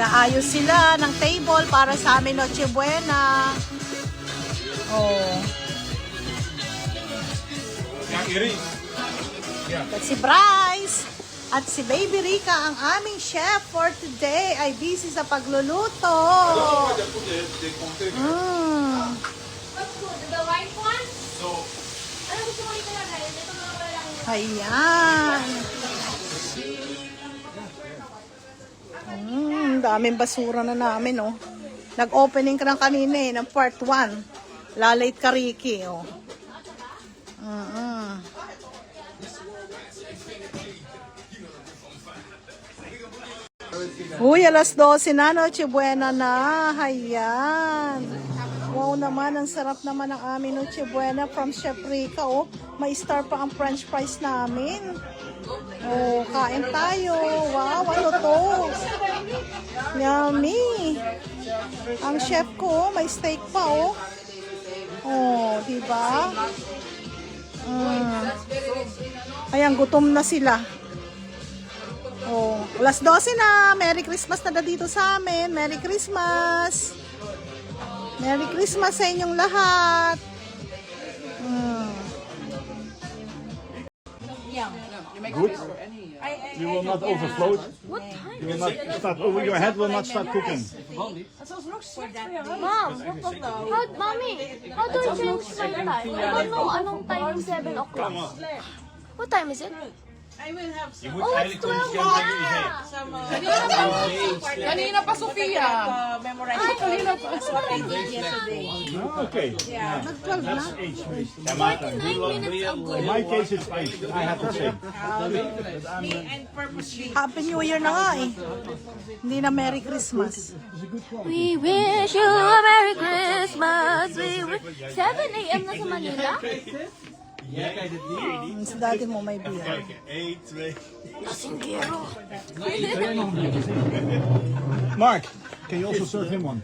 Nag-aayos sila ng table para sa amin Noche Buena. Oh. At si Bryce at si Baby Rica, ang aming chef for today, ay busy sa pagluluto. The white one? Ano gusto mo ito lang? Ito mga walang... Ayan. Daming basura na namin, oh. Nag-opening ka ng kanina, eh, ng part 1. Lalait ka, Ricky, oh. Uy, alas 12 na, Noche Buena na. Ayan. Wow naman, ang sarap naman ng aming Noche Buena from Chef Rica, oh. May star pa ang french fries namin. Oh, kain tayo. Wow, ano to? Yummy. Ang chef ko, may steak pa, oh. Oh, diba? Ayan, gutom na sila. Oh, alas 12 na. Merry Christmas na dito sa amin. Merry Christmas. Merry Christmas sa inyong lahat. Good. You will not overflow it. You will not start over your head. Will not start cooking. Mom, Mommy, how do you change my time? I don't know anong time yung 7 o'clock. What time is it? Je moet Oh, it's eigenlijk gewoon 12 schermen Kanina pa, Sofia. Ay, kanina pa. Okay. Nag-12 na. 9 minutes ago. In my case, it's 8. I have to say. Happy New Year na nga, eh. Hindi na Merry Christmas. We wish you a Merry Christmas. 7 a.m. na sa Manila? Sa dati mo may beer. 1, 2. Lasinggero. Mark, can you also serve him one?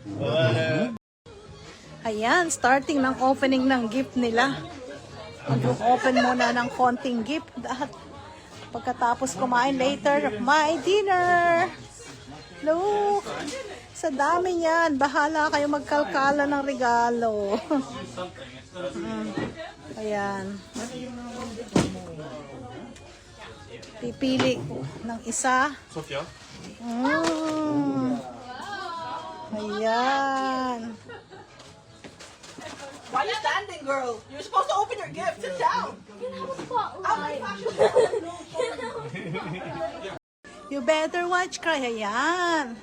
Ayan, starting ng opening ng gift nila. Mag-open muna ng konting gift. At pagkatapos kumain later, my dinner. Look, sa dami yan. Bahala kayo magkalkala ng regalo. Ayan. Pipili ng isa. Sofia? Ayan. Why are you standing, girl? You're supposed to open your gift. Sit down. You better watch, cry. Ayan.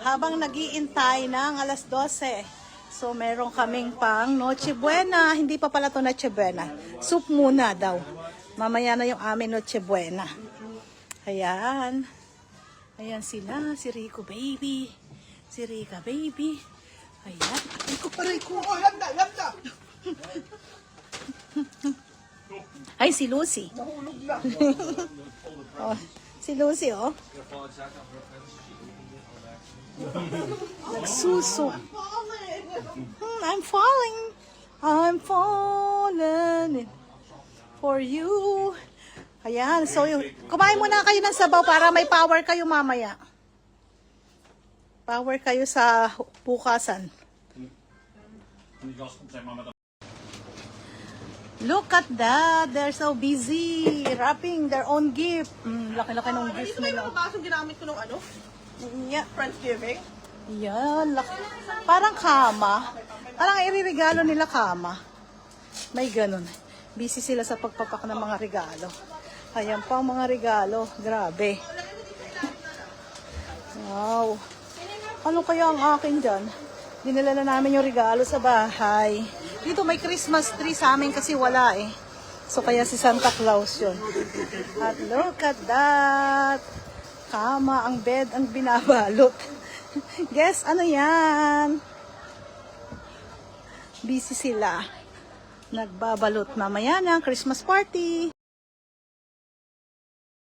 Habang nag-iintay ng alas 12. So, meron kaming pang Noche Buena. Hindi pa pala to Noche Buena. Soup muna daw. Mamaya na yung amin Noche Buena. Ayan. Ayan sila. Si Rico Baby. Si Rica Baby. Ayan. Rico pa Rico. Oh, lambda, lambda. Ay, si Lucy. Oh, si Lucy, oh. Nagsuso. I'm falling. I'm falling for you. Ayan. So, kumain muna kayo ng sabaw para may power kayo mamaya. Power kayo sa bukasan. Look at that. They're so busy wrapping their own gift. Laki-laki ng gift Ito na yung nila. mga basong ginamit ko nung ano? Yeah. Friendsgiving. Yan, parang kama. Parang iririgalo nila kama. May ganun. Busy sila sa pagpapak ng mga regalo. Ayan pang mga regalo. Grabe. Wow. Ano kaya ang akin dyan? Dinala na namin yung regalo sa bahay. Dito may Christmas tree sa amin kasi wala eh. So kaya si Santa Claus yun. At look at that. Kama, ang bed, ang binabalot. Guess, ano yan? Busy sila. Nagbabalot mamaya ng Christmas party.